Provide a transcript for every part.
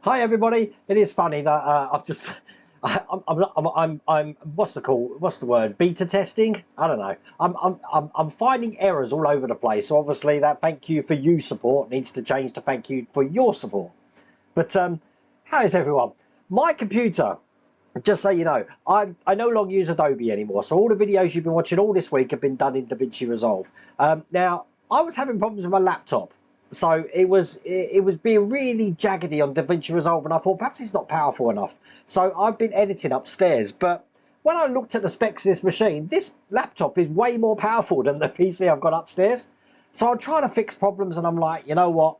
Hi everybody. It is funny that I've just I'm what's the word, beta testing? I don't know. I'm finding errors all over the place. So obviously that thank you for you support needs to change to thank you for your support. But how is everyone? My computer, just so you know, I no longer use Adobe anymore. So all the videos you've been watching all this week have been done in DaVinci Resolve. Now I was having problems with my laptop. So it was being really jaggedy on DaVinci Resolve, and I thought perhaps it's not powerful enough. So I've been editing upstairs, but when I looked at the specs of this machine, this laptop is way more powerful than the PC I've got upstairs. So I'm trying to fix problems, and I'm like, you know what?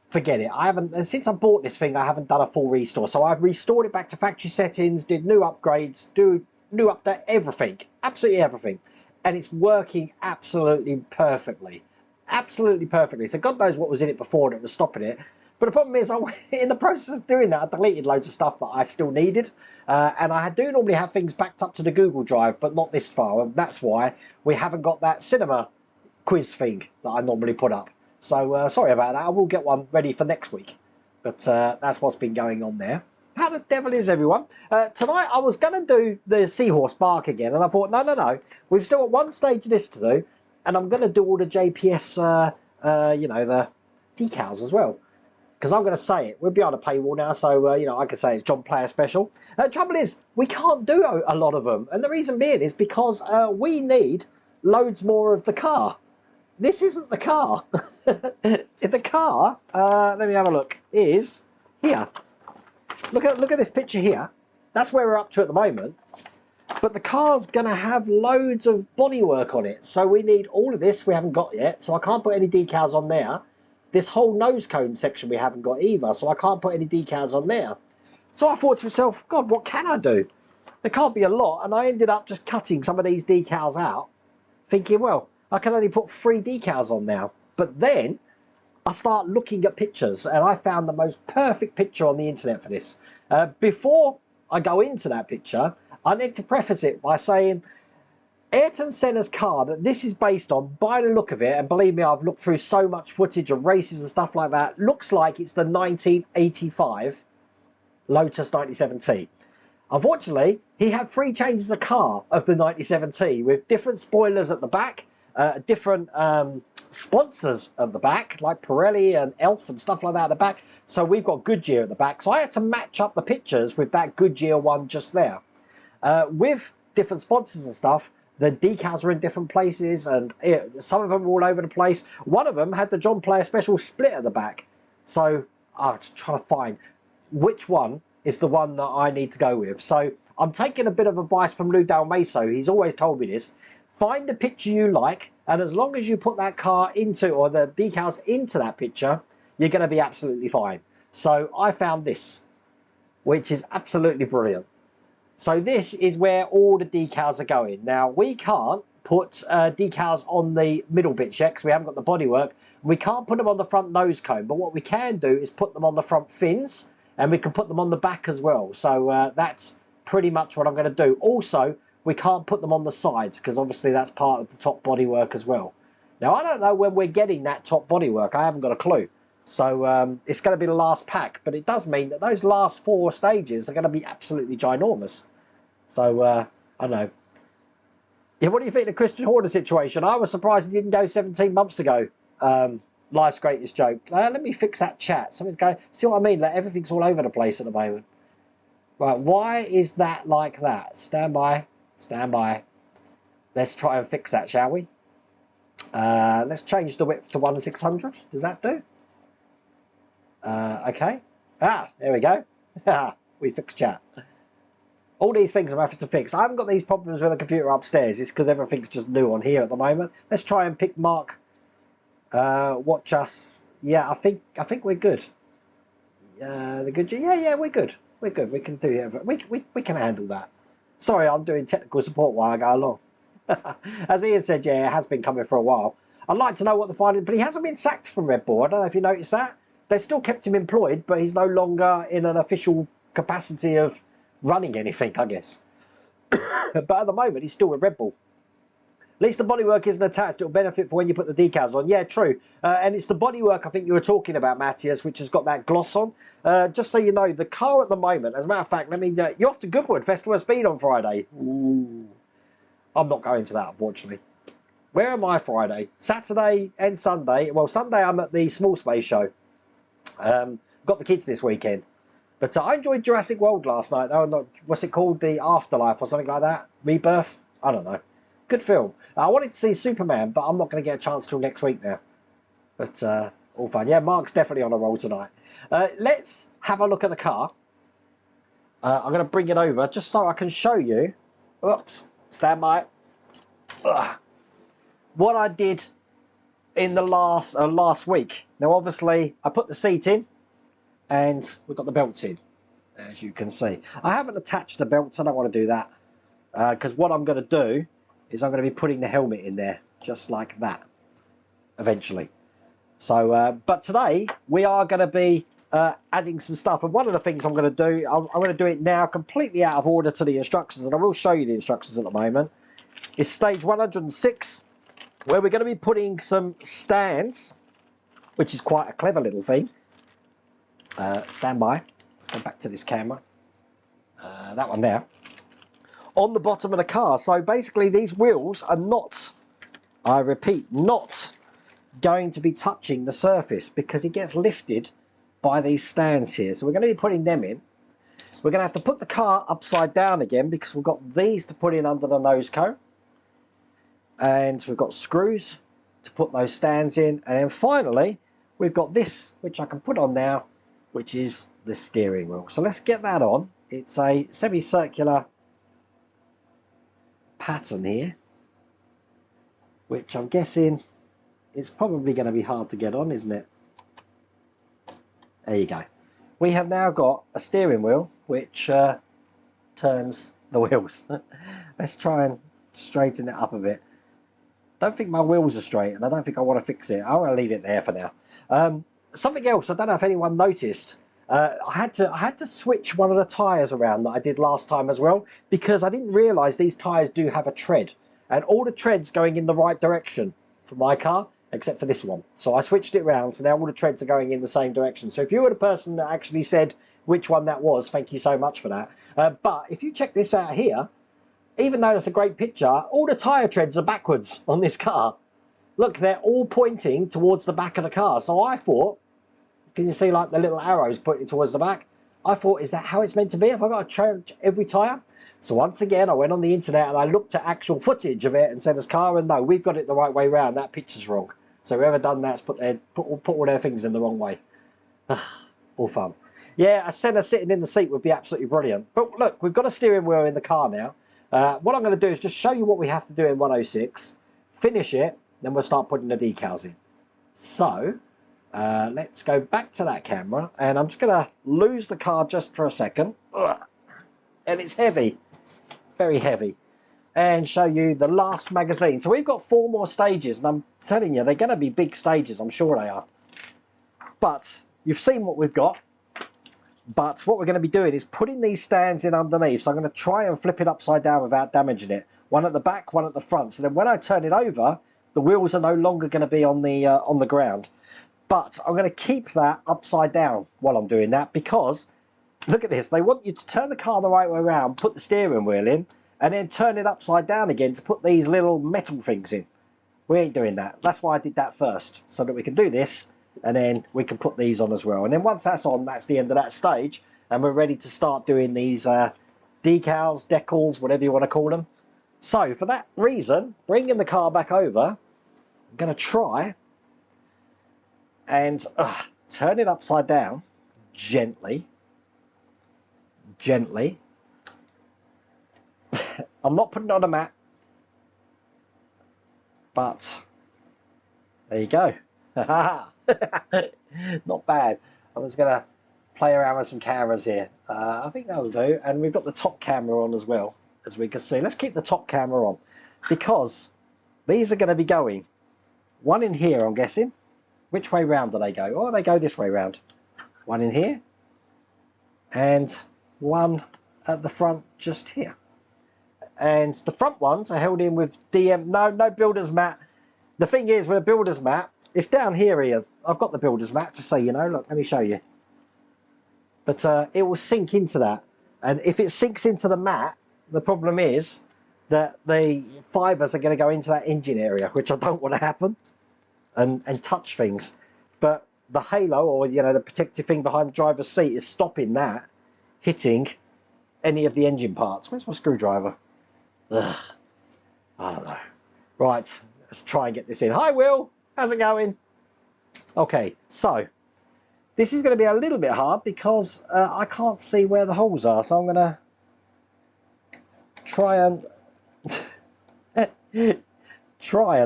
Forget it. I haven't, since I bought this thing, I haven't done a full restore. So I've restored it back to factory settings, did new upgrades, new update, everything, absolutely everything, and it's working absolutely perfectly. Absolutely perfectly. So God knows what was in it before that was stopping it. But the problem is, in the process of doing that, I deleted loads of stuff that I still needed. And I do normally have things backed up to the Google Drive, but not this far. And that's why we haven't got that cinema quiz thing that I normally put up. So sorry about that. I will get one ready for next week. But that's what's been going on there. How the devil is everyone? Tonight I was going to do the Seahorse Bark again. And I thought, no. We've still got one stage of this to do. And I'm going to do all the JPS, you know, the decals as well. Because I'm going to say it. We're behind a paywall now, so, you know, I can say it's John Player Special. Trouble is, we can't do a lot of them. And the reason being is because we need loads more of the car. This isn't the car. The car, let me have a look, is here. Look at this picture here. That's where we're up to at the moment. But the car's going to have loads of bodywork on it. So we need all of this we haven't got yet. So I can't put any decals on there. This whole nose cone section we haven't got either. So I can't put any decals on there. So I thought to myself, God, what can I do? There can't be a lot. And I ended up just cutting some of these decals out. Thinking, well, I can only put 3 decals on now. But then I start looking at pictures. And I found the most perfect picture on the internet for this. Before I go into that picture, I need to preface it by saying Ayrton Senna's car that this is based on, by the look of it, and believe me, I've looked through so much footage of races and stuff like that, looks like it's the 1985 Lotus 97T. Unfortunately, he had 3 changes of car of the 97T with different spoilers at the back, different sponsors at the back, like Pirelli and Elf and stuff like that at the back. So we've got Goodyear at the back. So I had to match up the pictures with that Goodyear one just there. With different sponsors and stuff, the decals are in different places, and some of them are all over the place. One of them had the John Player Special split at the back. So I was trying to find which one is the one that I need to go with. So I'm taking a bit of advice from Lou Dalmaso. He's always told me this. Find a picture you like, and as long as you put that car into, or the decals into that picture, you're going to be absolutely fine. So I found this, which is absolutely brilliant. So this is where all the decals are going. Now, we can't put decals on the middle bits yet because we haven't got the bodywork. We can't put them on the front nose cone, but what we can do is put them on the front fins, and we can put them on the back as well. So that's pretty much what I'm going to do. Also, we can't put them on the sides because obviously that's part of the top bodywork as well. Now, I don't know when we're getting that top bodywork. I haven't got a clue. So it's going to be the last pack, but it does mean that those last 4 stages are going to be absolutely ginormous. So, I don't know. Yeah, what do you think of the Christian Horner situation? I was surprised he didn't go 17 months ago. Life's greatest joke. Let me fix that chat. Something's going... See what I mean? Like, everything's all over the place at the moment. Right, why is that like that? Stand by. Stand by. Let's try and fix that, shall we? Let's change the width to 1/600. Does that do? Okay. Ah, there we go. We fixed chat. All these things I'm having to fix. I haven't got these problems with the computer upstairs. It's because everything's just new on here at the moment. Let's try and pick Mark. Watch us. Yeah, I think we're good. The good. Yeah, we're good. We're good. We can do it. We can handle that. Sorry, I'm doing technical support while I go along. As Ian said, yeah, it has been coming for a while. I'd like to know what the finding, but he hasn't been sacked from Red Bull. I don't know if you noticed that. They still kept him employed, but he's no longer in an official capacity of running anything, I guess. But at the moment, he's still with Red Bull. At least the bodywork isn't attached. It'll benefit for when you put the decals on. Yeah, true. And it's the bodywork I think you were talking about, Matthias, which has got that gloss on. Just so you know, the car at the moment, as a matter of fact, you're off to Goodwood, Festival of Speed on Friday. Ooh. I'm not going to that, unfortunately. Where am I Friday? Saturday and Sunday. Well, Sunday I'm at the Small Space Show. Got the kids this weekend. But I enjoyed Jurassic World last night. What's it called? The Afterlife or something like that? Rebirth? I don't know. Good film. I wanted to see Superman, but I'm not going to get a chance till next week now. But all fun. Yeah, Mark's definitely on a roll tonight. Let's have a look at the car. I'm going to bring it over just so I can show you. Oops. Stand by. What I did in the last week. Now, obviously, I put the seat in and we've got the belts in, as you can see. I haven't attached the belts. I don't want to do that because what I'm going to do is I'm going to be putting the helmet in there just like that eventually. So, but today we are going to be adding some stuff, and one of the things I'm going to do, I'm going to do it now completely out of order to the instructions, and I will show you the instructions at the moment, is stage 106, where we're going to be putting some stands, which is quite a clever little thing. Stand by. Let's go back to this camera. That one there. On the bottom of the car. So basically these wheels are not, I repeat, not going to be touching the surface because it gets lifted by these stands here. So we're going to be putting them in. We're going to have to put the car upside down again because we've got these to put in under the nose cone. And we've got screws to put those stands in. And then finally, we've got this, which I can put on now, which is the steering wheel. So let's get that on. It's a semicircular pattern here, which I'm guessing is probably going to be hard to get on, isn't it? There you go. We have now got a steering wheel which turns the wheels. Let's try and straighten it up a bit. Don't think my wheels are straight and I don't think I want to fix it. I'm going to leave it there for now. Something else, I don't know if anyone noticed, I had to switch one of the tyres around that I did last time as well, because I didn't realise these tyres do have a tread, and all the tread's going in the right direction for my car except for this one. So I switched it around, so now all the treads are going in the same direction. So if you were the person that actually said which one that was, thank you so much for that. But if you check this out here, even though it's a great picture, all the tyre treads are backwards on this car. Look, they're all pointing towards the back of the car. So I thought, can you see like the little arrows pointing towards the back? I thought, is that how it's meant to be? Have I got to change every tyre? So once again, I went on the internet and I looked at actual footage of it and said, as car, and no, we've got it the right way round. That picture's wrong. So whoever done that's put all their things in the wrong way. All fun. Yeah, a Senna sitting in the seat would be absolutely brilliant. But look, we've got a steering wheel in the car now. What I'm going to do is just show you what we have to do in 106, finish it, then we'll start putting the decals in. So let's go back to that camera, and I'm just going to lose the car just for a second. And it's heavy, very heavy, and show you the last magazine. So we've got 4 more stages, and I'm telling you, they're going to be big stages, I'm sure they are. But you've seen what we've got. But what we're going to be doing is putting these stands in underneath. So I'm going to try and flip it upside down without damaging it. One at the back, one at the front. So then when I turn it over, the wheels are no longer going to be on the ground. But I'm going to keep that upside down while I'm doing that, because look at this. They want you to turn the car the right way around, put the steering wheel in, and then turn it upside down again to put these little metal things in. We ain't doing that. That's why I did that first, so that we can do this, and then we can put these on as well. And then once that's on, that's the end of that stage, and we're ready to start doing these decals, decals, whatever you want to call them. So for that reason, bringing the car back over, I'm going to try and turn it upside down gently. Gently. I'm not putting it on a mat, but there you go. Not bad. I was going to play around with some cameras here. I think that'll do. And we've got the top camera on as well, as we can see. Let's keep the top camera on, because these are going to be going one in here, I'm guessing. Which way round do they go? Oh, they go this way round. One in here, and one at the front just here. and the front ones are held in with no builder's mat. The thing is, with a builder's mat, it's down here. I've got the builder's mat, just so you know. Look, let me show you. But it will sink into that, and if it sinks into the mat, the problem is that the fibres are going to go into that engine area, which I don't want to happen, and touch things. But the halo, or the protective thing behind the driver's seat, is stopping that hitting any of the engine parts. Where's my screwdriver? Ugh, I don't know. Right, let's try and get this in. Hi Will, how's it going? Okay, so this is going to be a little bit hard because I can't see where the holes are, so I'm going to try and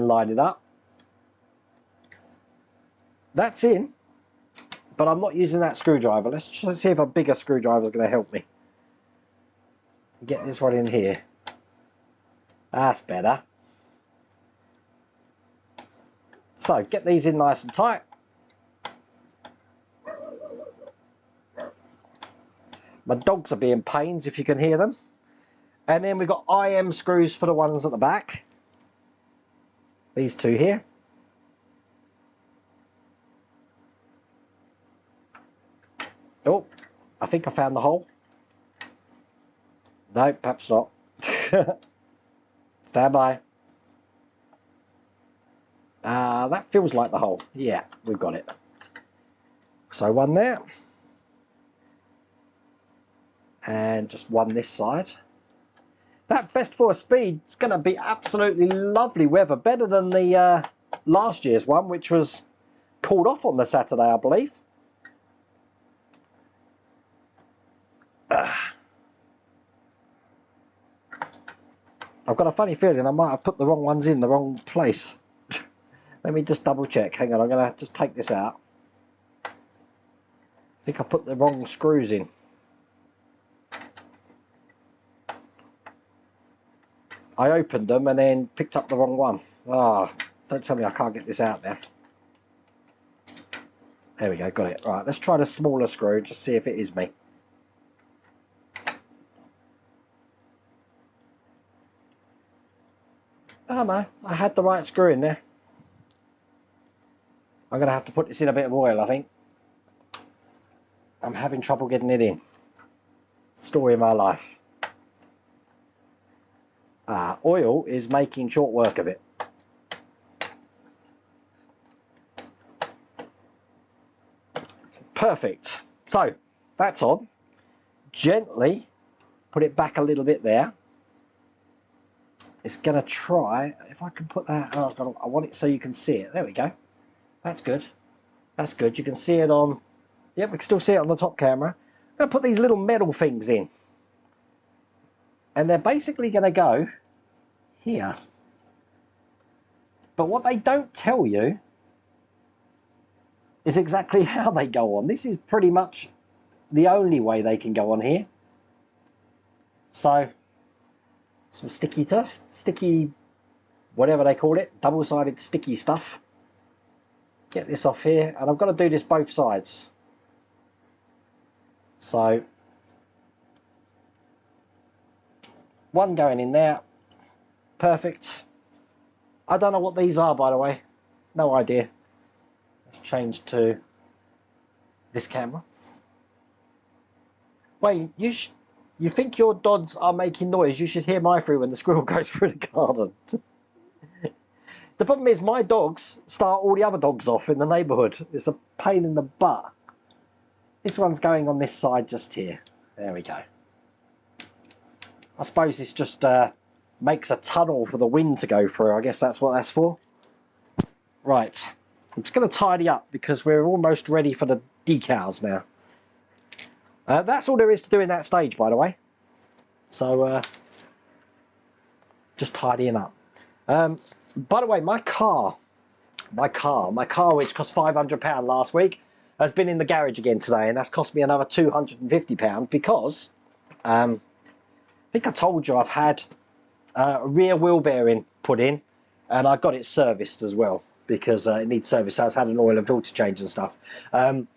line it up. That's in, but I'm not using that screwdriver. Let's just see if a bigger screwdriver is going to help me. Get this one in here. That's better. So get these in nice and tight. My dogs are being pains if you can hear them. And then we've got IM screws for the ones at the back. These two here. Oh, I think I found the hole. No, perhaps not. Stand by. That feels like the hole. Yeah, we've got it. So one there. And just one this side. That Festival of Speed is going to be absolutely lovely weather. Better than the last year's one, which was called off on the Saturday, I believe. I've got a funny feeling I might have put the wrong ones in the wrong place. Let me just double check. Hang on, I'm going to just take this out. I think I put the wrong screws in. I opened them and then picked up the wrong one. Ah, don't tell me I can't get this out now. There we go, got it. Right, let's try the smaller screw, just see if it is me. Oh no, I had the right screw in there. I'm going to have to put this in a bit of oil, I think. I'm having trouble getting it in. Story of my life. Oil is making short work of it. Perfect. So, that's on. Gently put it back a little bit there. It's going to try, if I can put that, I want it so you can see it. There we go. That's good. That's good. You can see it on, yep, we can still see it on the top camera. I'm going to put these little metal things in. And they're basically going to go here. But what they don't tell you is exactly how they go on. This is pretty much the only way they can go on here. So, some sticky, whatever they call it, double-sided sticky stuff. Get this off here, and I've got to do this both sides. So, one going in there, perfect. I don't know what these are, by the way, no idea. Let's change to this camera. Wait, you think your dogs are making noise? You should hear my through when the squirrel goes through the garden. The problem is my dogs start all the other dogs off in the neighbourhood. It's a pain in the butt. This one's going on this side just here. There we go. I suppose this just makes a tunnel for the wind to go through. I guess that's what that's for. Right. I'm just going to tidy up because we're almost ready for the decals now. That's all there is to do in that stage, by the way. So, just tidying up. By the way, my car, which cost £500 last week, has been in the garage again today, and that's cost me another £250 because I think I told you I've had a rear wheel bearing put in, and I got it serviced as well because it needs service. So it's had an oil and filter change and stuff. I do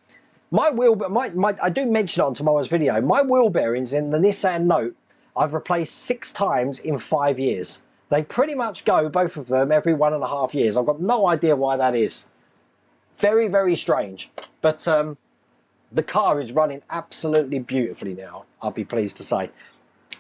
mention it on tomorrow's video. My wheel bearings in the Nissan Note I've replaced 6 times in 5 years. They pretty much go, both of them, every 1.5 years. I've got no idea why that is. Very, very strange. But the car is running absolutely beautifully now, I'll be pleased to say.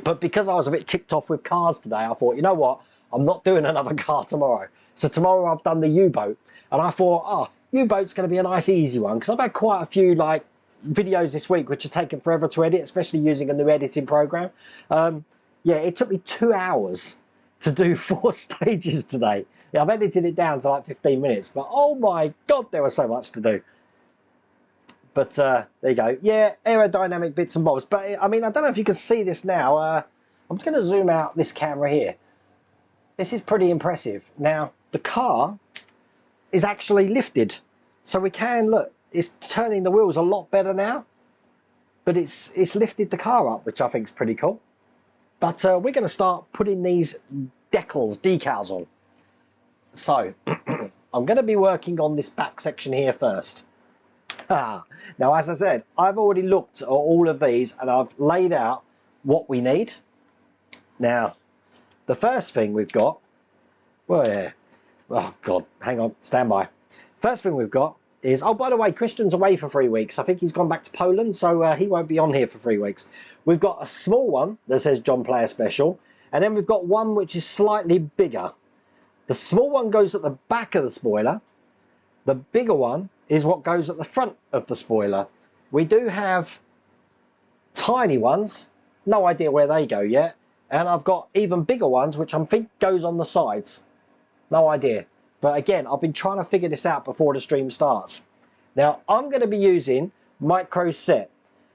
But because I was a bit ticked off with cars today, I thought, you know what? I'm not doing another car tomorrow. So tomorrow I've done the U-boat. And I thought, oh, U-boat's going to be a nice easy one. Because I've had quite a few like videos this week which are taking forever to edit, especially using a new editing program. Yeah, it took me 2 hours to do 4 stages today. Yeah, I've edited it down to like 15 minutes. But oh my God, there was so much to do. But there you go. Yeah, aerodynamic bits and bobs. But I mean, I don't know if you can see this now. I'm just going to zoom out this camera here. This is pretty impressive. Now, the car is actually lifted. So we can, look, it's turning the wheels a lot better now. But it's lifted the car up, which I think is pretty cool. But we're going to start putting these decals on. So, I'm going to be working on this back section here first. Now, as I said, I've already looked at all of these and I've laid out what we need. Now, the first thing we've got, well, yeah, oh God, hang on, stand by. First thing we've got is, oh, by the way, Christian's away for 3 weeks. I think he's gone back to Poland, so he won't be on here for 3 weeks. We've got a small one that says John Player Special, and then we've got one which is slightly bigger. The small one goes at the back of the spoiler. The bigger one is what goes at the front of the spoiler. We do have tiny ones, no idea where they go yet, and I've got even bigger ones which I think goes on the sides. No idea. But again, I've been trying to figure this out before the stream starts. Now, I'm going to be using micro set.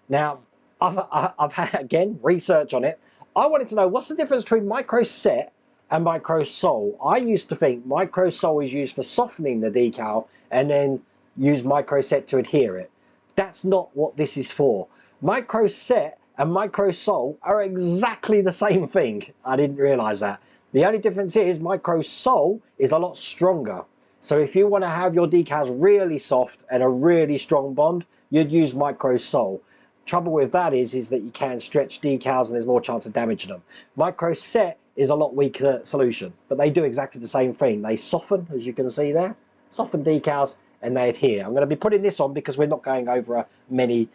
Now, I've had, again, research on it. I wanted to know what's the difference between micro set and micro sole. I used to think micro sole is used for softening the decal and then use micro set to adhere it. That's not what this is for. Micro set and micro sole are exactly the same thing. I didn't realize that. The only difference is micro sole is a lot stronger. So if you want to have your decals really soft and a really strong bond, you'd use micro sole. Trouble with that is that you can stretch decals and there's more chance of damaging them. Micro set is a lot weaker solution, but they do exactly the same thing. They soften, as you can see there, soften decals and they adhere. I'm going to be putting this on because we're not going over many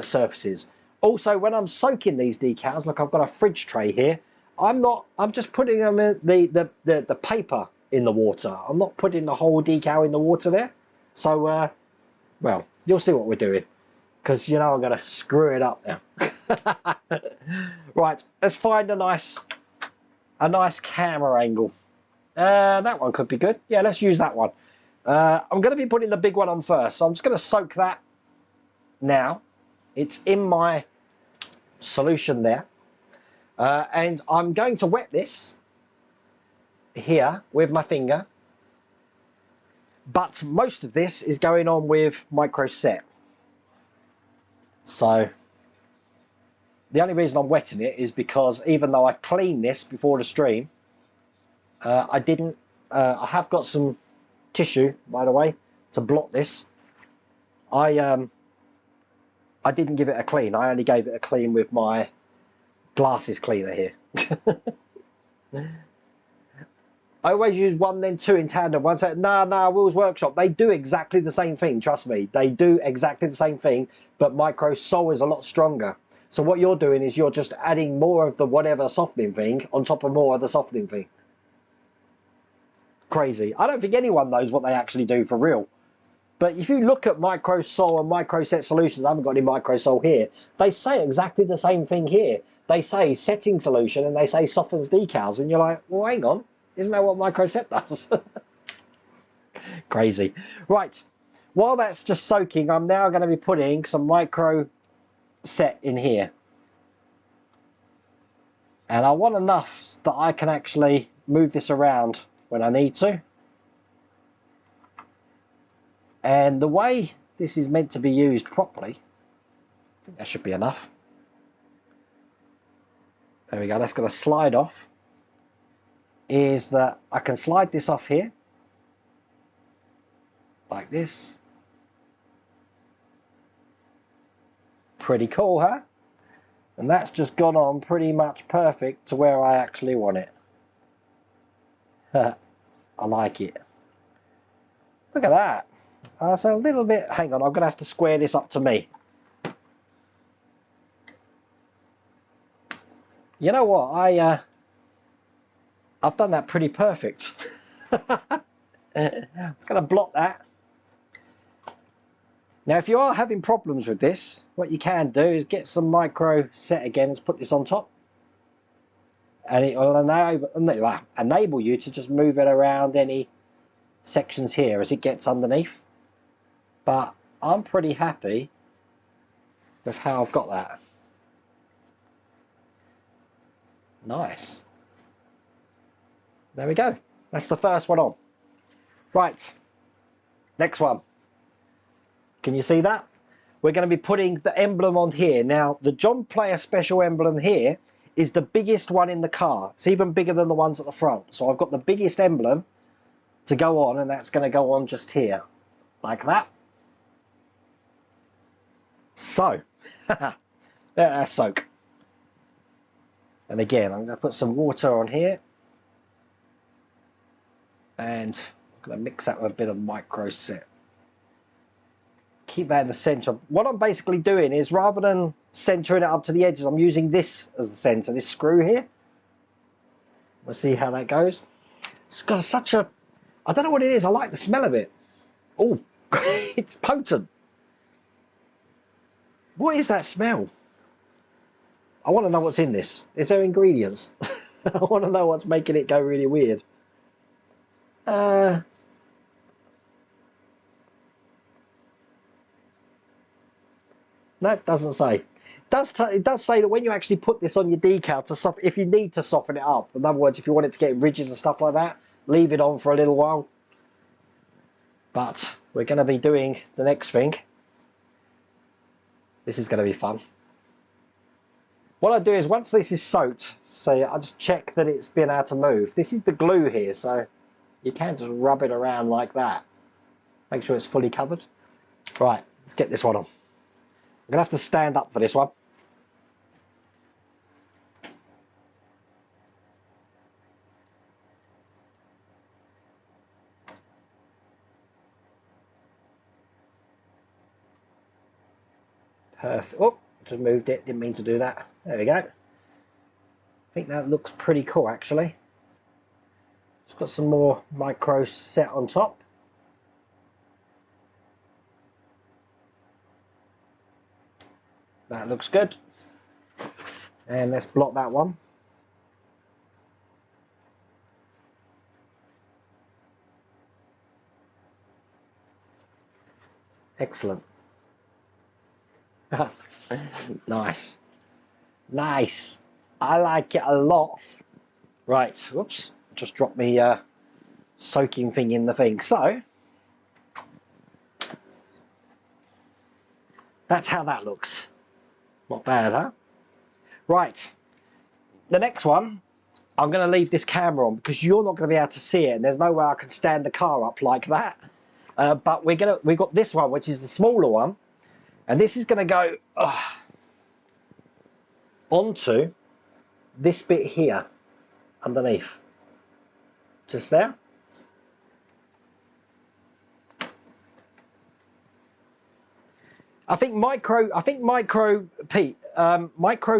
surfaces. Also, when I'm soaking these decals, look, I've got a fridge tray here. I'm just putting them in the paper in the water. I'm not putting the whole decal in the water there. So, well, you'll see what we're doing. Because, you know, I'm going to screw it up now. Right, let's find a nice camera angle. That one could be good. Yeah, let's use that one. I'm going to be putting the big one on first. So I'm just going to soak that now. It's in my solution there. And I'm going to wet this here with my finger. But most of this is going on with micro set. So the only reason I'm wetting it is because even though I cleaned this before the stream, I have got some tissue, by the way, to blot this. I didn't give it a clean. I only gave it a clean with my glasses cleaner here. I always use one then two in tandem. One said, nah, Will's Workshop. They do exactly the same thing, trust me. They do exactly the same thing, but micro sole is a lot stronger. So what you're doing is you're just adding more of the whatever softening thing on top of more of the softening thing. Crazy. I don't think anyone knows what they actually do for real. But if you look at micro sole and micro set solutions, I haven't got any micro sole here, they say exactly the same thing here. They say setting solution and they say softens decals, and you're like, well, hang on. Isn't that what micro set does? Crazy. Right, while that's just soaking, I'm now going to be putting some micro set in here. And I want enough that I can actually move this around when I need to. And the way this is meant to be used properly, I think that should be enough. There we go, that's going to slide off. Is that I can slide this off here like this. Pretty cool, huh? And that's just gone on pretty much perfect to where I actually want it. I like it. Look at that. So a little bit, hang on, I'm going to have to square this up to me. You know what, I've done that pretty perfect. I'm just going to block that. Now if you are having problems with this, what you can do is get some micro set again and put this on top. And it will enable you to just move it around any sections here as it gets underneath. But I'm pretty happy with how I've got that. Nice. There we go. That's the first one on. Right. Next one. Can you see that? We're going to be putting the emblem on here. Now, the John Player Special emblem here is the biggest one in the car. It's even bigger than the ones at the front. So I've got the biggest emblem to go on, and that's going to go on just here. Like that. So, that's soak. And again, I'm going to put some water on here. And I'm going to mix that with a bit of micro set. Keep that in the center. What I'm basically doing is, rather than centering it up to the edges, I'm using this as the center, this screw here. We'll see how that goes. It's got such a, I don't know what it is, I like the smell of it. Oh, it's potent. What is that smell? I want to know what's in this. Is there ingredients? I want to know what's making it go really weird. No, it doesn't say. It does say that when you actually put this on your decal to soften, if you need to soften it up, in other words, if you want it to get ridges and stuff like that, leave it on for a little while. But we're going to be doing the next thing. This is going to be fun. What I do is, once this is soaked, so I just check that it's been able to move. This is the glue here, so you can just rub it around like that. Make sure it's fully covered. Right, let's get this one on. I'm going to have to stand up for this one. Perfect. Oh, just moved it. Didn't mean to do that. There we go. I think that looks pretty cool, actually. It's got some more micro set on top. That looks good. And let's block that one. Excellent. Nice. Nice. I like it a lot. Right, whoops. Just dropped me soaking thing in the thing. So, that's how that looks. Not bad, huh? Right. The next one, I'm going to leave this camera on because you're not going to be able to see it, and there's no way I can stand the car up like that. But we've got this one, which is the smaller one, and this is going to go onto this bit here underneath, just there. I think micro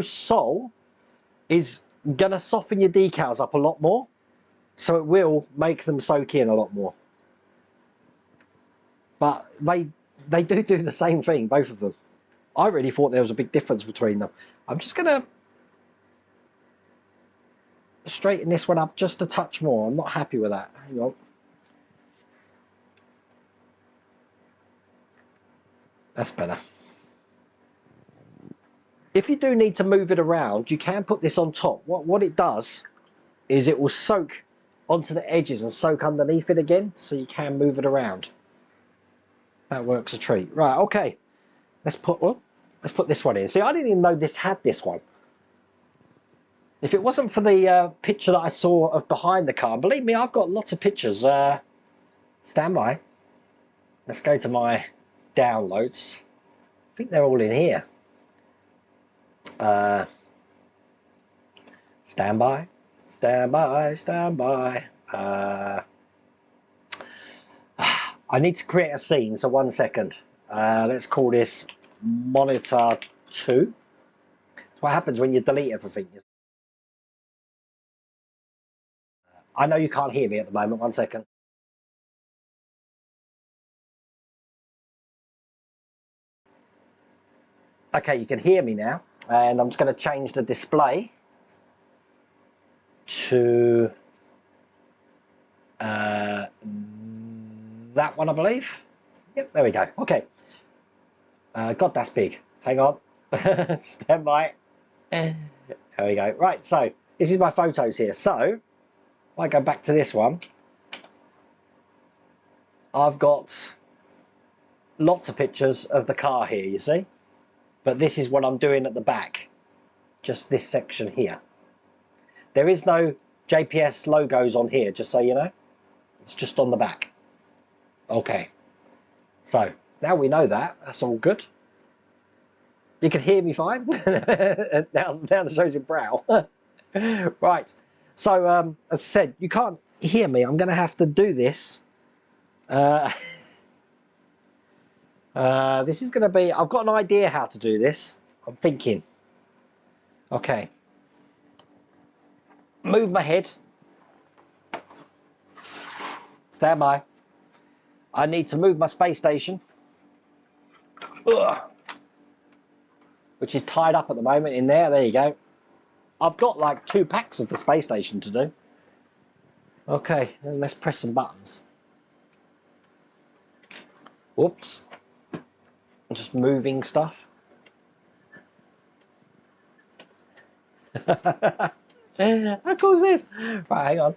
sole is going to soften your decals up a lot more, so it will make them soak in a lot more. But they do the same thing, both of them. I really thought there was a big difference between them. I'm just going to straighten this one up just a touch more. I'm not happy with that. Hang on. That's better. If you do need to move it around, you can put this on top. What it does is it will soak onto the edges and soak underneath it again, so you can move it around. That works a treat. Right, okay. Let's put this one in. See, I didn't even know this had this one. If it wasn't for the picture that I saw of behind the car, believe me, I've got lots of pictures. Stand by. Let's go to my downloads. I think they're all in here. Stand by, stand by, stand by. I need to create a scene, so 1 second. Let's call this monitor 2. That's what happens when you delete everything. I know you can't hear me at the moment. 1 second. Okay, you can hear me now, and I'm just going to change the display to that one, I believe. Yep, there we go. Okay. God, that's big. Hang on. Stand by. There we go. Right, so this is my photos here. So if I go back to this one, I've got lots of pictures of the car here, you see. But this is what I'm doing at the back. Just this section here. There is no JPS logos on here, just so you know. It's just on the back. Okay. So now we know that. That's all good. You can hear me fine. now the show's in brow. Right. So as I said, you can't hear me. I'm going to have to do this. This is going to be. I've got an idea how to do this. I'm thinking. Okay. Move my head. Stand by. I need to move my space station. Ugh. Which is tied up at the moment in there. There you go. I've got like 2 packs of the space station to do. Okay, and let's press some buttons. Whoops. I'm just moving stuff. How cool is this? Right, hang on.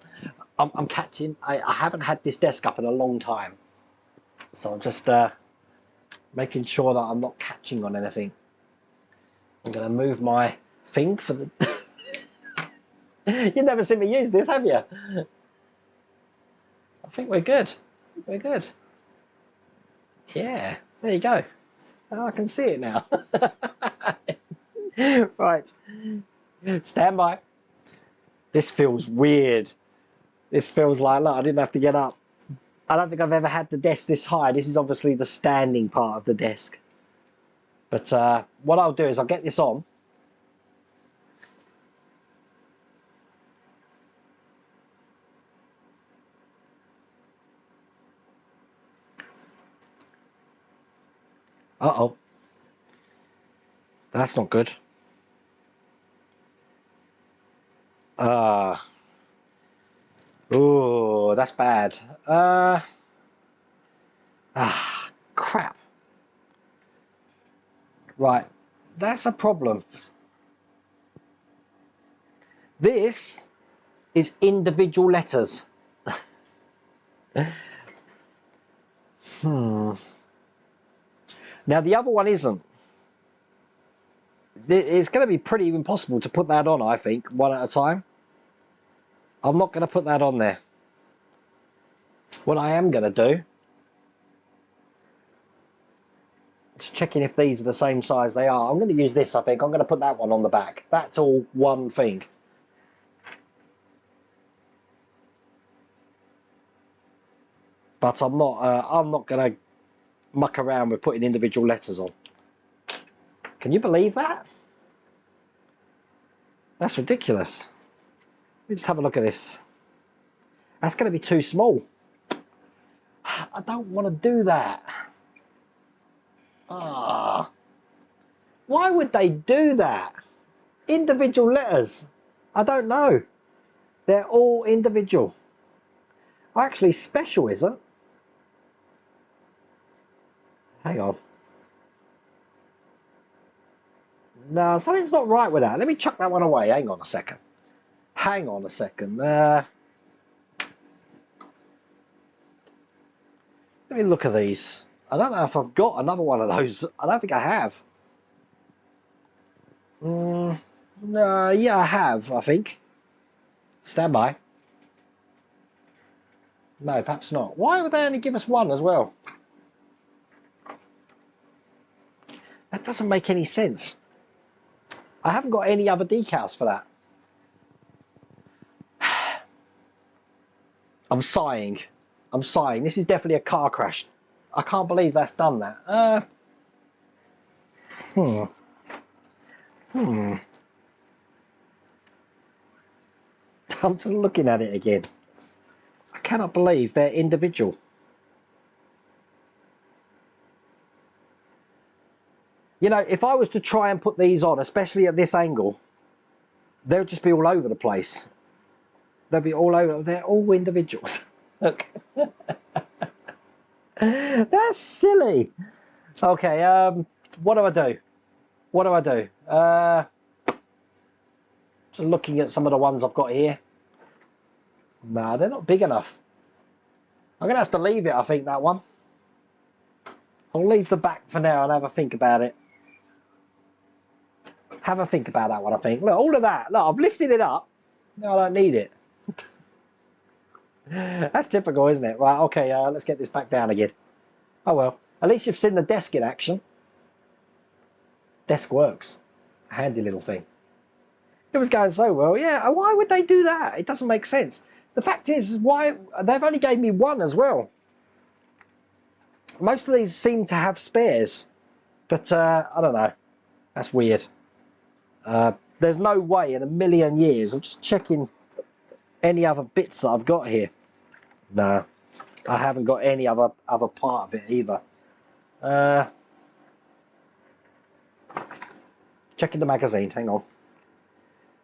I'm catching. I haven't had this desk up in a long time. So I'm just making sure that I'm not catching on anything. I'm going to move my thing for the... You've never seen me use this, have you? I think we're good. We're good. Yeah, there you go. Oh, I can see it now. Right. Stand by. This feels weird. This feels like, look, I didn't have to get up. I don't think I've ever had the desk this high. This is obviously the standing part of the desk. But what I'll do is I'll get this on. Uh-oh. That's not good. Oh, that's bad. Crap. Right, that's a problem. This is individual letters. Now the other one isn't. It's going to be pretty impossible to put that on, I think, one at a time. I'm not going to put that on there. What I am going to do, just checking if these are the same size they are. I'm going to use this, I think. I'm going to put that one on the back. That's all one thing. But I'm not going to muck around with putting individual letters on. Can you believe that? That's ridiculous. Let me just have a look at this. That's going to be too small. I don't want to do that. Why would they do that? Individual letters. I don't know. They're all individual. Actually, special isn't. Hang on. No, something's not right with that. Let me chuck that one away. Hang on a second. Hang on a second. Let me look at these. I don't know if I've got another one of those. I don't think I have. No, yeah, I have, I think. Stand by. No, perhaps not. Why would they only give us one as well? That doesn't make any sense. I haven't got any other decals for that. I'm sighing. I'm sighing. This is definitely a car crash. I can't believe that's done that. I'm just looking at it again. I cannot believe they're individual. You know, if I was to try and put these on, especially at this angle, they'll just be all over the place. They'll be all over. They're all individuals. Look. That's silly. Okay, what do I do? What do I do? Just looking at some of the ones I've got here. Nah, they're not big enough. I'm going to have to leave it, I think, that one. I'll leave the back for now and have a think about it. Have a think about that one, I think. Look, all of that. Look, I've lifted it up. No, I don't need it. That's typical, isn't it? Right, okay, let's get this back down again. Oh well, at least you've seen the desk in action. Desk works. A handy little thing. It was going so well. Yeah, why would they do that? It doesn't make sense. The fact is, why they've only gave me one as well. Most of these seem to have spares, but I don't know. That's weird. There's no way in a million years. I'm just checking any other bits that I've got here. No, I haven't got any other part of it either. Checking the magazine. Hang on.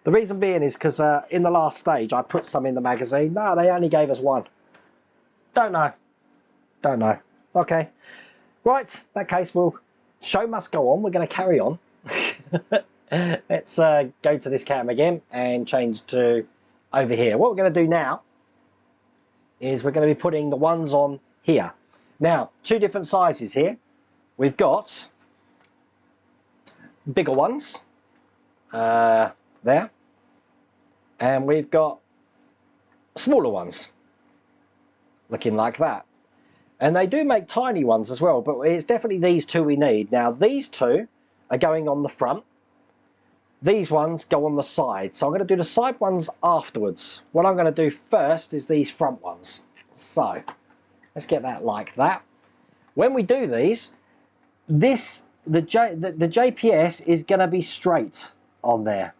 The reason being is because in the last stage I put some in the magazine. No, they only gave us one. Don't know. Don't know. Okay. Right. In that case, show must go on. We're going to carry on. Let's go to this cam again and change to over here. What we're going to do now is we're going to be putting the ones on here. Now, two different sizes here. We've got bigger ones there, and we've got smaller ones looking like that. And they do make tiny ones as well, but it's definitely these two we need. Now, these two are going on the front. These ones go on the side. So I'm going to do the side ones afterwards. What I'm going to do first is these front ones. So let's get that like that. When we do these, the JPS is going to be straight on there.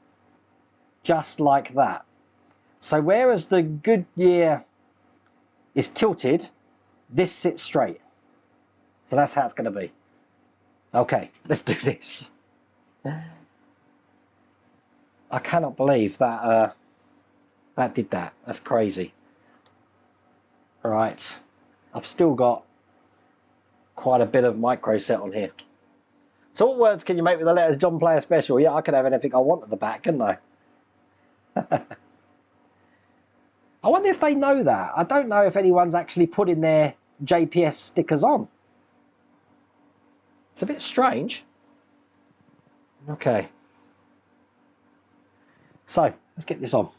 Just like that. So whereas the Goodyear is tilted, this sits straight. So that's how it's going to be. Okay, let's do this. I cannot believe that that did that. That's crazy. All right, I've still got quite a bit of micro set on here. So what words can you make with the letters John Player Special? Yeah, I could have anything I want at the back, couldn't I? I wonder if they know that. I don't know if anyone's actually putting their JPS stickers on. It's a bit strange. Okay. So, let's get this on.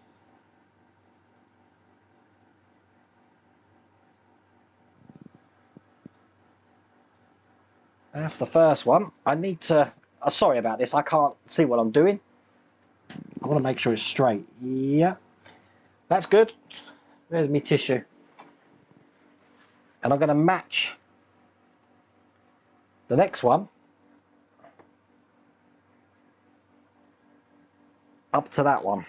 That's the first one. I need to... sorry about this. I can't see what I'm doing. I want to make sure it's straight. Yeah. That's good. There's my tissue. And I'm going to match the next one up to that one.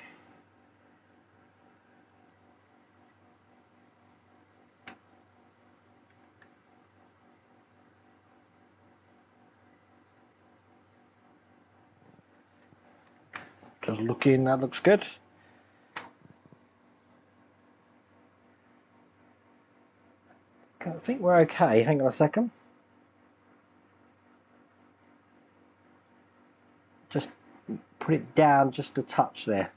Just looking, that looks good. I think we're okay. Hang on a second. Just put it down just a touch there.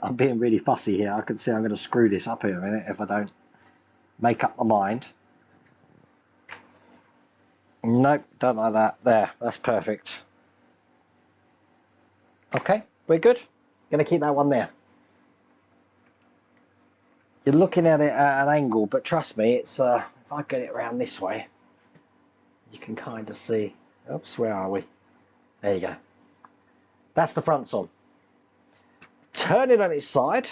I'm being really fussy here. I can see I'm going to screw this up here in a minute if I don't make up my mind. Nope, don't like that. There, that's perfect. Okay, we're good. Going to keep that one there. You're looking at it at an angle, but trust me, it's if I get it around this way, you can kind of see. Oops, where are we? There you go. That's the fronts on. Turn it on its side.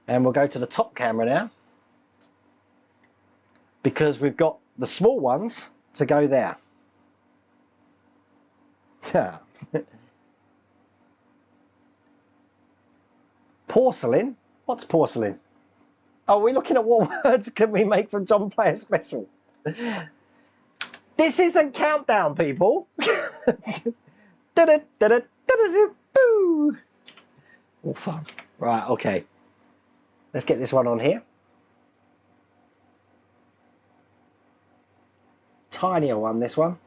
And we'll go to the top camera now. Because we've got the small ones to go there. Porcelain? What's porcelain? Oh, we're looking at what words can we make from John Player Special. This isn't Countdown, people. All fun. Right, okay. Let's get this one on here. Tinier one, this one.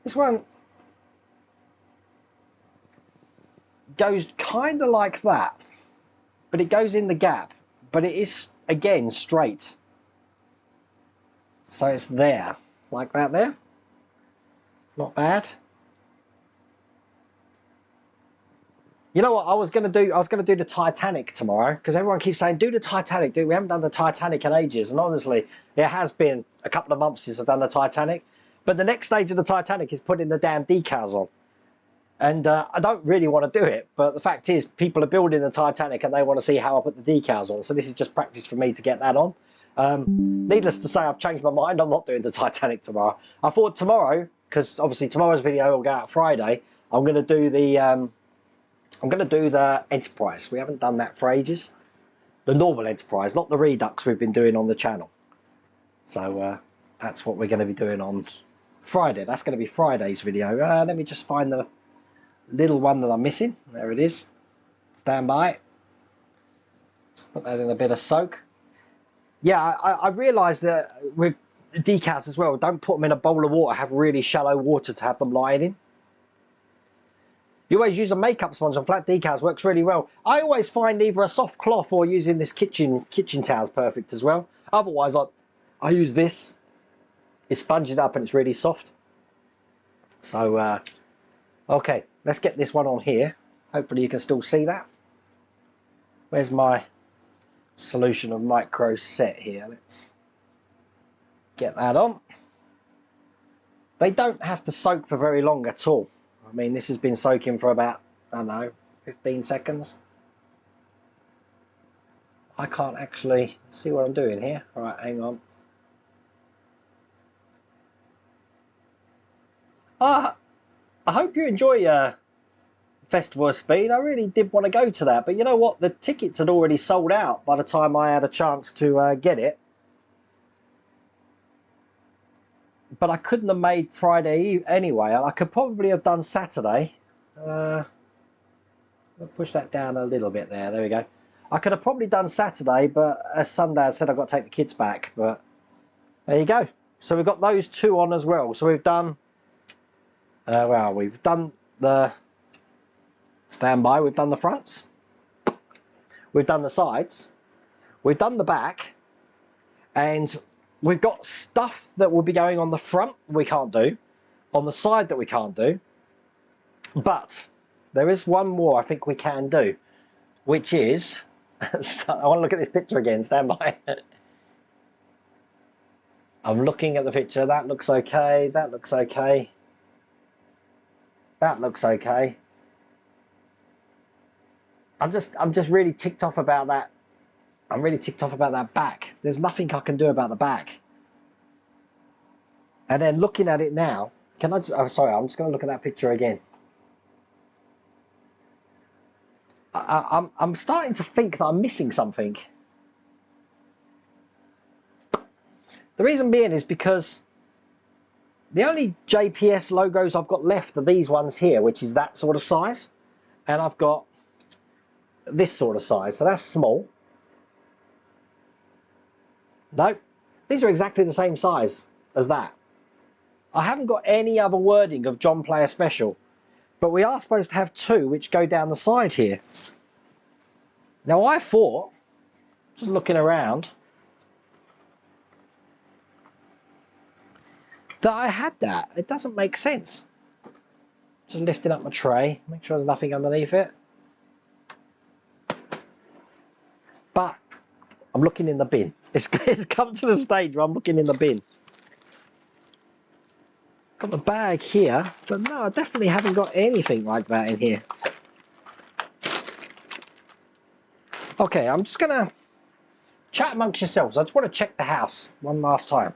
This one goes kind of like that, but it goes in the gap, but it is again straight, so it's there like that there. Not bad. You know what I was going to do? I was going to do the Titanic tomorrow, because everyone keeps saying do the Titanic. We haven't done the Titanic in ages, and honestly it has been a couple of months since I've done the Titanic. But the next stage of the Titanic is putting the damn decals on. And I don't really want to do it, but the fact is people are building the Titanic and they want to see how I put the decals on. So this is just practice for me to get that on. Needless to say, I've changed my mind. I'm not doing the Titanic tomorrow. I thought tomorrow, because obviously tomorrow's video will go out Friday, I'm going to do the Enterprise. We haven't done that for ages. The normal Enterprise, not the Redux we've been doing on the channel. So that's what we're going to be doing on Friday. That's going to be Friday's video. Let me just find the little one that I'm missing. There it is. Stand by. Put that in a bit of soak. Yeah, I realised that with decals as well, don't put them in a bowl of water. Have really shallow water to have them lying in. You always use a makeup sponge on flat decals. Works really well. I always find either a soft cloth or using this kitchen towel's perfect as well. Otherwise, I use this. It sponges up and it's really soft. So, okay, let's get this one on here. Hopefully you can still see that. Where's my solution of micro set here? Let's get that on. They don't have to soak for very long at all. I mean, this has been soaking for about, I don't know, 15 seconds. I can't actually see what I'm doing here. All right, hang on. I hope you enjoy Festival of Speed. I really did want to go to that, but you know what? The tickets had already sold out by the time I had a chance to get it. But I couldn't have made Friday anyway. I could probably have done Saturday. I'll push that down a little bit there. There we go. I could have probably done Saturday, but Sunday I said I've got to take the kids back. But there you go. So we've got those two on as well. So we've done... well, we've done the standby, we've done the fronts, we've done the sides, we've done the back, and we've got stuff that will be going on the front we can't do, on the side that we can't do, but there is one more I think we can do, which is, I want to look at this picture again, stand by. I'm looking at the picture, that looks okay, that looks okay. That looks okay. I'm just really ticked off about that. I'm really ticked off about that back. There's nothing I can do about the back. And then looking at it now, can I just, oh sorry, I'm just going to look at that picture again. I'm starting to think that I'm missing something. The reason being is because the only JPS logos I've got left are these ones here, which is that sort of size. And I've got this sort of size, so that's small. No, these are exactly the same size as that. I haven't got any other wording of John Player Special, but we are supposed to have two which go down the side here. Now I thought, just looking around, that I had that. It doesn't make sense. Just lifting up my tray, make sure there's nothing underneath it. But I'm looking in the bin. It's come to the stage where I'm looking in the bin. Got the bag here, but no, I definitely haven't got anything like that in here. Okay, I'm just gonna chat amongst yourselves. I just want to check the house one last time.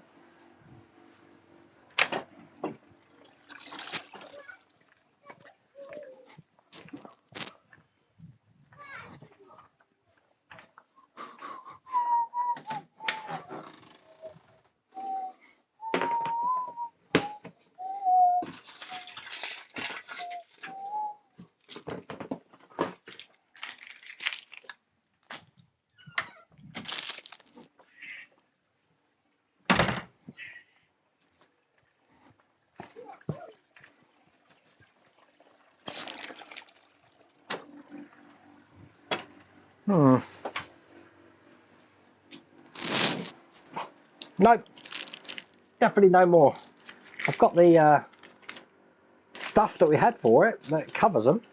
Nope, definitely no more. I've got the stuff that we had for it that covers them.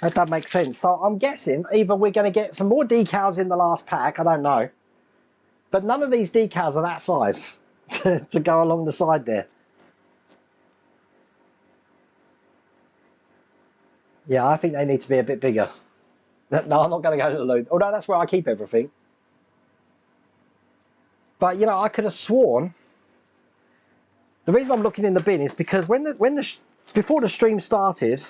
That does make sense. So I'm guessing either we're going to get some more decals in the last pack, I don't know. But none of these decals are that size to go along the side there. Yeah, I think they need to be a bit bigger. No, I'm not going to go to the Lotus. Although that's where I keep everything. But, you know, I could have sworn... The reason I'm looking in the bin is because before the stream started,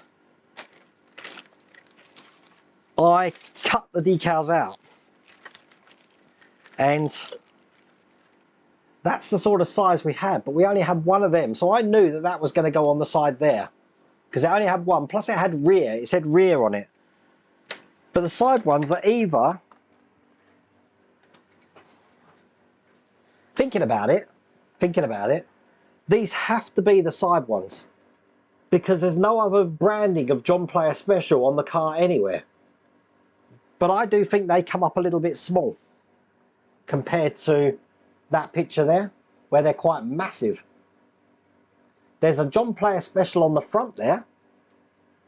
I cut the decals out. And that's the sort of size we had, but we only had one of them. So I knew that that was going to go on the side there. Because it only had one, plus it had rear. It said rear on it. But the side ones are either... Thinking about it, these have to be the side ones. Because there's no other branding of John Player Special on the car anywhere. But I do think they come up a little bit small. Compared to that picture there, where they're quite massive. There's a John Player Special on the front there.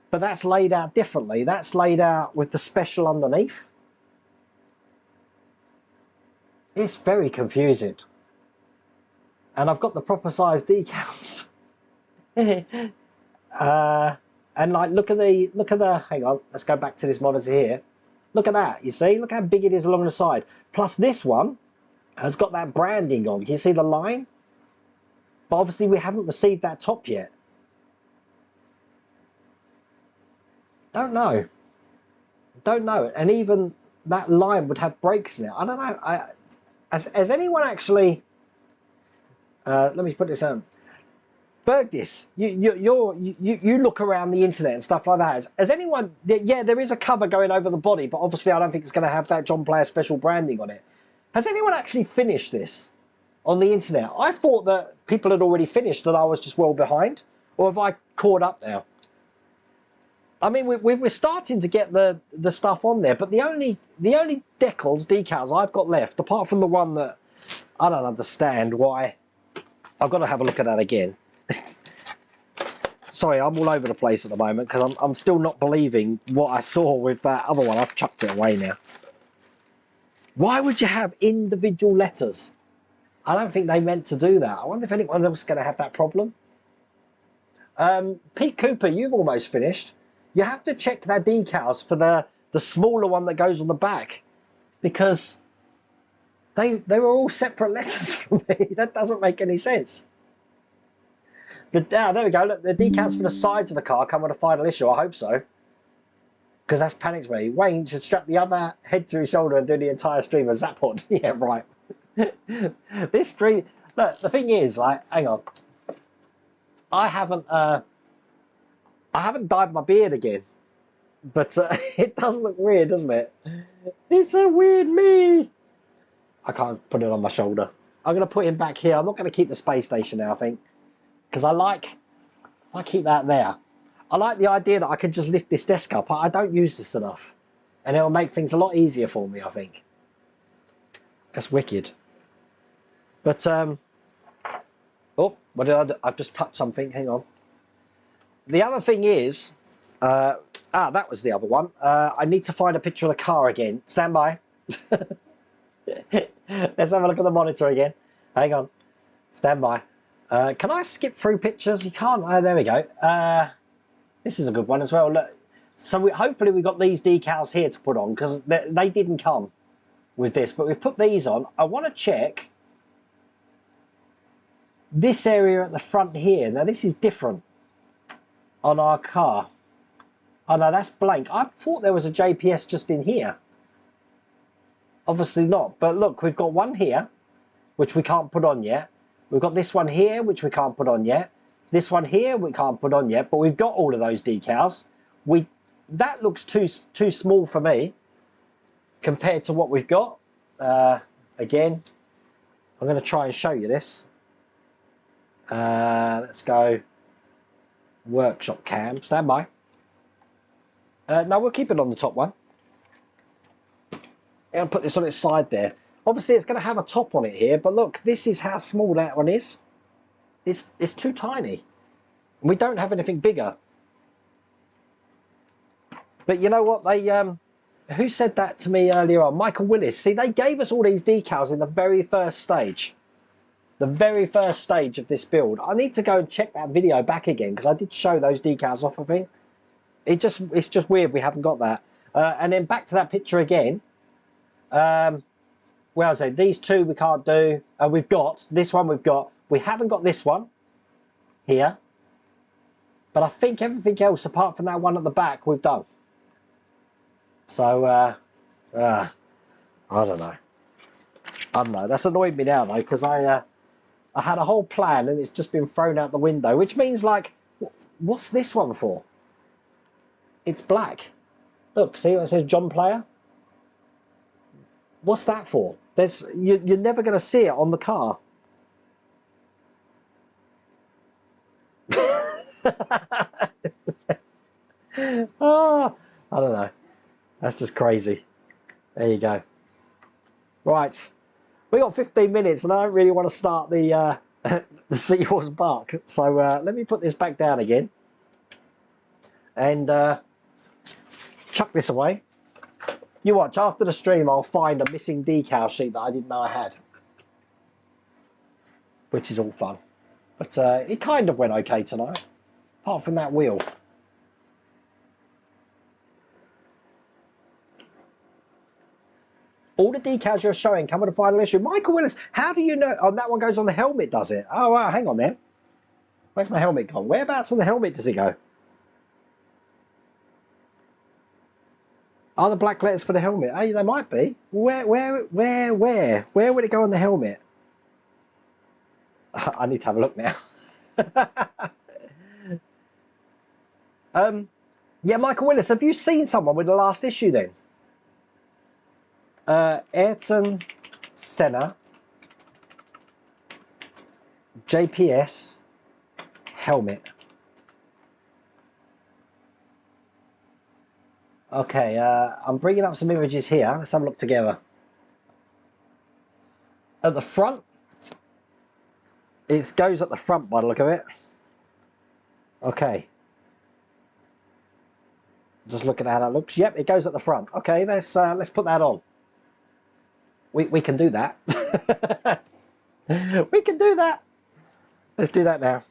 But that's laid out differently. That's laid out with the special underneath. It's very confusing. And I've got the proper size decals. And like, look at the, hang on, let's go back to this monitor here. Look at that, you see? Look how big it is along the side. Plus this one has got that branding on. Can you see the line? But obviously we haven't received that top yet. Don't know. Don't know. And even that line would have brakes in it. I don't know. Has anyone actually... let me put this on. Bergdis, you look around the internet and stuff like that. Has anyone... Yeah, there is a cover going over the body, but obviously I don't think it's going to have that John Player Special branding on it. Has anyone actually finished this on the internet? I thought that people had already finished and I was just well behind. Or have I caught up now? I mean, we're starting to get the stuff on there, but the only decals I've got left, apart from the one that I don't understand why... I've got to have a look at that again. Sorry, I'm all over the place at the moment because I'm still not believing what I saw with that other one. I've chucked it away now. Why would you have individual letters? I don't think they meant to do that. I wonder if anyone else is going to have that problem. Pete Cooper, you've almost finished. You have to check their decals for the smaller one that goes on the back, because they were all separate letters for me. That doesn't make any sense. There we go. Look, the decals for the sides of the car come with a final issue. I hope so, because that's panics me. Wayne should strap the other head to his shoulder and do the entire stream as Zapod. Yeah, right. This stream. Look, the thing is, like, hang on. I haven't dyed my beard again, but it does look weird, doesn't it? It's a weird me. I can't put it on my shoulder. I'm going to put him back here. I'm not going to keep the space station now, I think, because I keep that there. I like the idea that I can just lift this desk up. I don't use this enough, and it'll make things a lot easier for me, I think. That's wicked. But oh, what did I do? I've just touched something. Hang on. The other thing is, that was the other one. I need to find a picture of the car again. Stand by. Let's have a look at the monitor again. Hang on. Stand by. Can I skip through pictures? You can't. Oh, there we go. This is a good one as well. Look. So hopefully we got these decals here to put on because they didn't come with this. But we've put these on. I want to check this area at the front here. Now this is different on our car. Oh no, that's blank. I thought there was a JPS just in here. Obviously not. But look, we've got one here, which we can't put on yet. We've got this one here, which we can't put on yet. This one here, we can't put on yet. But we've got all of those decals. That looks too small for me compared to what we've got. Again, I'm going to try and show you this. Let's go workshop cam. Stand by. No, we'll keep it on the top one. I'll put this on its side there. Obviously, it's going to have a top on it here, but look, this is how small that one is. It's too tiny. We don't have anything bigger. But you know what? They who said that to me earlier on? Michael Willis. See, they gave us all these decals in the very first stage. The very first stage of this build. I need to go and check that video back again because I did show those decals off, I think. It's just weird we haven't got that. And then back to that picture again. Well, I say these two we can't do. We've got this one. We haven't got this one here. But I think everything else apart from that one at the back we've done. So I don't know. I don't know. That's annoyed me now though because I had a whole plan and it's just been thrown out the window. Which means like, what's this one for? It's black. Look, see what it says, John Player? What's that for? You're never going to see it on the car. Oh, I don't know. That's just crazy. There you go. Right. We got 15 minutes and I don't really want to start the Seahorse Bark. So let me put this back down again. And chuck this away. You watch, after the stream I'll find a missing decal sheet that I didn't know I had. Which is all fun. But it kind of went okay tonight. Apart from that wheel. All the decals you're showing come with a final issue. Michael Willis, how do you know? Oh, that one goes on the helmet, does it? Oh, wow, hang on then. Where's my helmet gone? Whereabouts on the helmet does it go? Are the black letters for the helmet? Hey, they might be. Where would it go on the helmet? I need to have a look now. Yeah, Michael Willis, have you seen someone with the last issue then? Ayrton Senna JPS helmet. Okay, I'm bringing up some images here. Let's have a look together. At the front, it goes at the front by the look of it. Okay. Just looking at how that looks. Yep, it goes at the front. Okay, let's put that on. We can do that. We can do that. Let's do that now.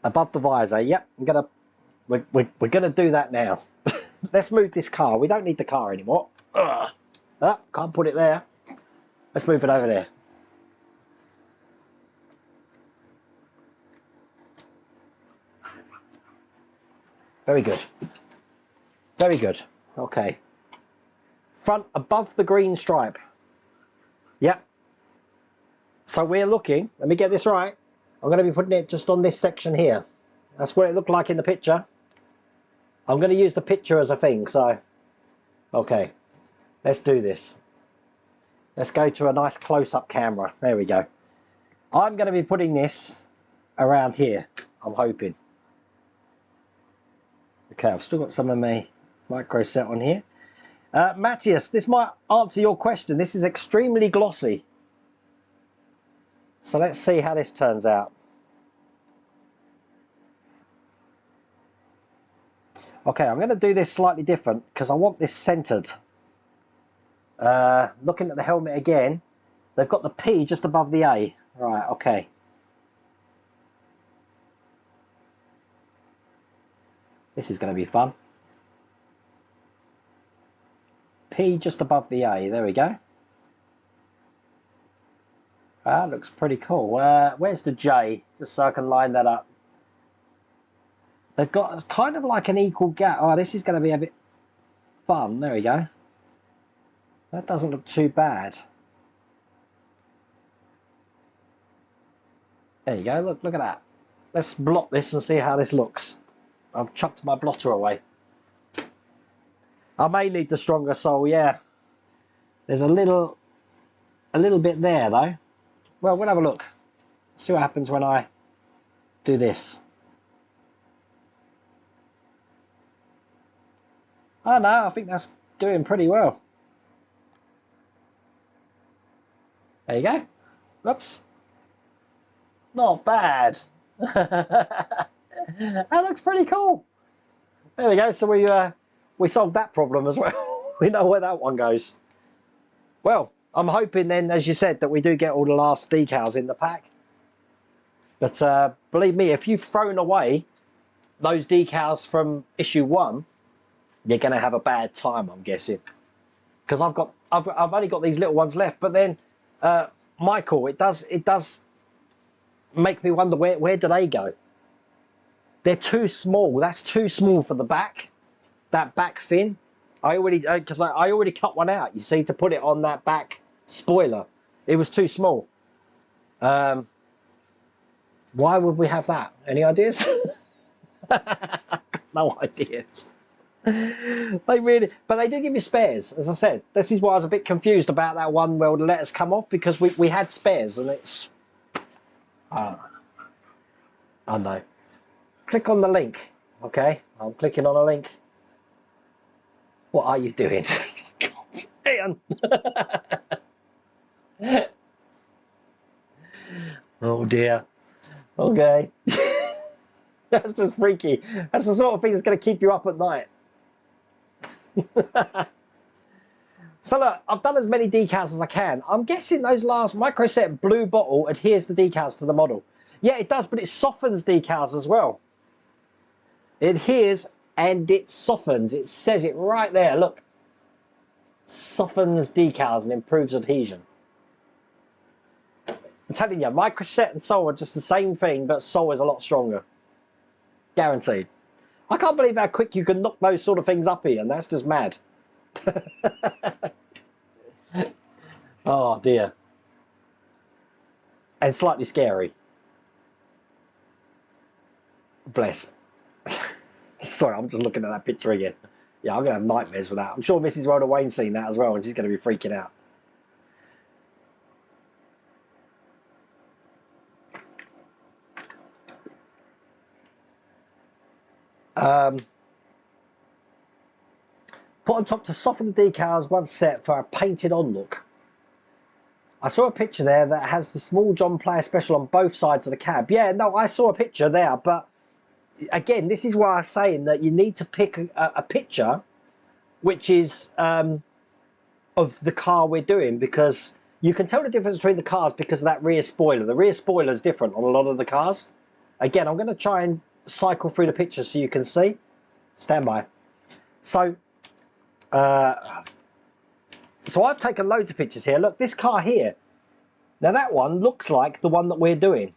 Above the visor. Yep, we're gonna do that now. Let's move this car. We don't need the car anymore. Can't put it there. Let's move it over there. Very good. Very good. Okay. Front above the green stripe. Yep. So we're looking, let me get this right. I'm going to be putting it just on this section here. That's what it looked like in the picture. I'm going to use the picture as a thing, so. Okay. Let's do this. Let's go to a nice close-up camera. There we go. I'm going to be putting this around here, I'm hoping. Okay, I've still got some of my micro set on here. Matthias, this might answer your question. This is extremely glossy. So let's see how this turns out. Okay, I'm going to do this slightly different because I want this centered. Looking at the helmet again, they've got the P just above the A. Right, okay. This is going to be fun. P just above the A, there we go. That looks pretty cool. Where's the J? Just so I can line that up. They've got kind of like an equal gap. Oh, this is going to be a bit fun. There we go. That doesn't look too bad. There you go. Look at that. Let's blot this and see how this looks. I've chucked my blotter away. I may need the stronger sole, yeah. There's a little bit there though. Well, we'll have a look. See what happens when I do this. Oh no, I think that's doing pretty well. There you go. Whoops. Not bad. That looks pretty cool. There we go. So we solved that problem as well. We know where that one goes. Well, I'm hoping then, as you said, that we do get all the last decals in the pack. But believe me, if you've thrown away those decals from issue 1, you're going to have a bad time, I'm guessing. Because I've only got these little ones left. But then, Michael, it does make me wonder where do they go? They're too small. That's too small for the back. That back fin. I already cut one out. You see, to put it on that back spoiler, it was too small. Why would we have that? Any ideas? No ideas. They really, but they do give you spares. As I said, this is why I was a bit confused about that one where the letters come off, because we had spares and it's. I know. Click on the link. Okay, I'm clicking on a link. What are you doing? God, Ian. Oh dear. Okay. That's just freaky. That's the sort of thing that's going to keep you up at night. So look, I've done as many decals as I can. I'm guessing those last microset blue bottle adheres the decals to the model. Yeah, it does, but it softens decals as well. It adheres and it softens. It says it right there, look. Softens decals and improves adhesion. I'm telling you, microset and Sol are just the same thing, but Sol is a lot stronger. Guaranteed. I can't believe how quick you can knock those sort of things up, Ian. That's just mad. Oh dear. And slightly scary. Bless. Sorry, I'm just looking at that picture again. Yeah, I'm going to have nightmares with that. I'm sure Mrs. Rhoda Wayne's seen that as well, and she's going to be freaking out. Put on top to soften the decals, one set for a painted on look. I saw a picture there that has the small John Player special on both sides of the cab. Yeah, no, I saw a picture there, but again, this is why I'm saying that you need to pick a picture which is of the car we're doing, because you can tell the difference between the cars because of that rear spoiler. The rear spoiler is different on a lot of the cars. Again, I'm going to try and cycle through the pictures so you can see. Stand by. So I've taken loads of pictures here. Look, this car here. Now that one looks like the one that we're doing.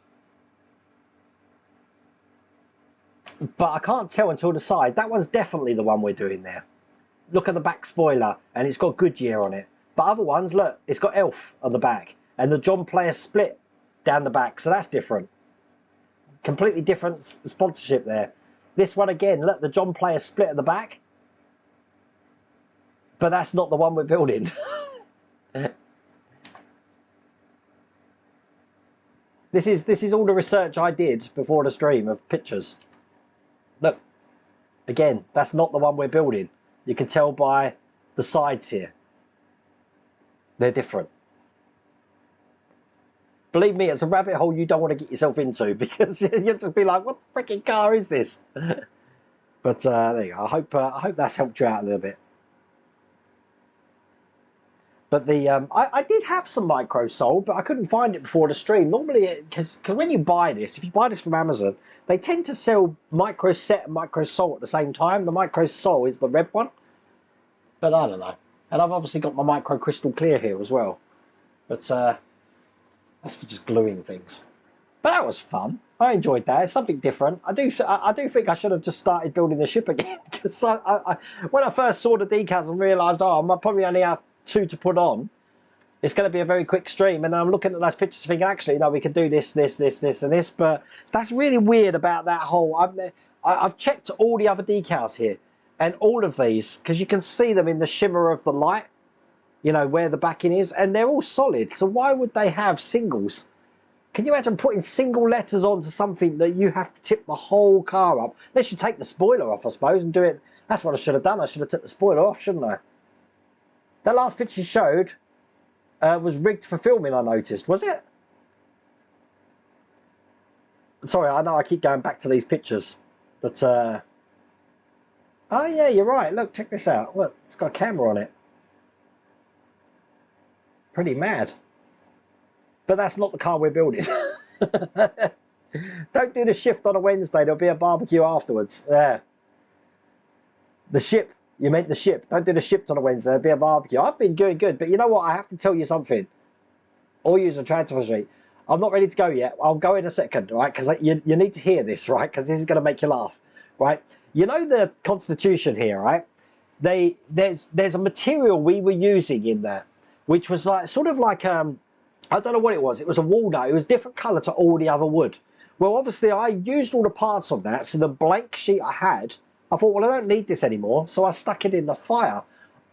But I can't tell until the side. That one's definitely the one we're doing there. Look at the back spoiler, and it's got Goodyear on it. But other ones, look, it's got Elf on the back. And the John Player split down the back, so that's different. Completely different sponsorship there. This one again, look, the John Player split at the back. But that's not the one we're building. This is all the research I did before the stream of pictures. Look, again, that's not the one we're building. You can tell by the sides here. They're different. Believe me, it's a rabbit hole you don't want to get yourself into, because you'll just be like, what the freaking car is this? But But there you go. I hope that's helped you out a little bit. But the I did have some micro sold, but I couldn't find it before the stream. Normally, because when you buy this, if you buy this from Amazon, they tend to sell micro set and micro sol at the same time. The micro sol is the red one, but I don't know. And I've obviously got my micro crystal clear here as well. But that's for just gluing things. But that was fun. I enjoyed that. It's something different. I do think I should have just started building the ship again, because when I first saw the decals and realised, oh, I might probably only have 2 to put on, it's going to be a very quick stream. And I'm looking at those pictures thinking, actually, no, we can do this, this, this, this, and this. But that's really weird about that whole. I've checked all the other decals here, and all of these, because you can see them in the shimmer of the light, you know, where the backing is, and they're all solid. So why would they have singles? Can you imagine putting single letters onto something that you have to tip the whole car up? Unless you take the spoiler off, I suppose, and do it. That's what I should have done. I should have took the spoiler off, shouldn't I? That last picture you showed was rigged for filming, I noticed. Was it? Sorry, I know I keep going back to these pictures. But, oh yeah, you're right. Look, check this out. Look, it's got a camera on it. Pretty mad. But that's not the car we're building. Don't do the shift on a Wednesday. There'll be a barbecue afterwards. Yeah. The ship. You meant the ship. Don't do the shift on a Wednesday. There'll be a barbecue. I've been doing good. But you know what? I have to tell you something. All use a transfer sheet. I'm not ready to go yet. I'll go in a second, right? Because you need to hear this, right? Because this is going to make you laugh, right? You know the Constitution here, right? There's a material we were using in there, which was like sort of like I don't know what it was. It was a walnut. It was different colour to all the other wood. Well, obviously, I used all the parts of that. So the blank sheet I had, I thought, well, I don't need this anymore. So I stuck it in the fire.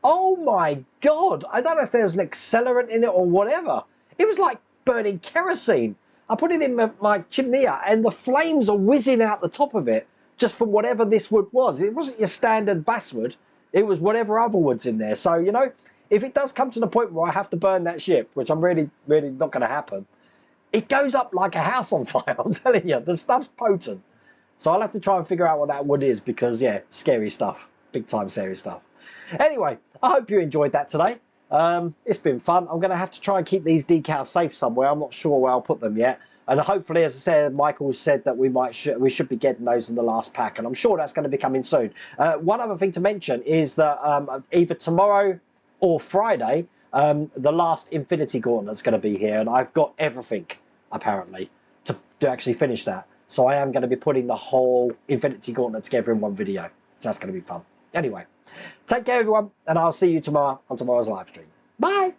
Oh, my God. I don't know if there was an accelerant in it or whatever. It was like burning kerosene. I put it in my chimney and the flames are whizzing out the top of it just from whatever this wood was. It wasn't your standard basswood. It was whatever other wood's in there. So, you know, if it does come to the point where I have to burn that ship, which I'm really not going to happen, it goes up like a house on fire. I'm telling you, the stuff's potent. So I'll have to try and figure out what that wood is because, yeah, scary stuff. Big time scary stuff. Anyway, I hope you enjoyed that today. It's been fun. I'm going to have to try and keep these decals safe somewhere. I'm not sure where I'll put them yet. And hopefully, as I said, Michael said that we should be getting those in the last pack. And I'm sure that's going to be coming soon. One other thing to mention is that either tomorrow or Friday, the last Infinity Gauntlet's going to be here, and I've got everything apparently to actually finish that. So I am going to be putting the whole Infinity Gauntlet together in one video. So that's going to be fun. Anyway, take care everyone, and I'll see you tomorrow on tomorrow's live stream. Bye.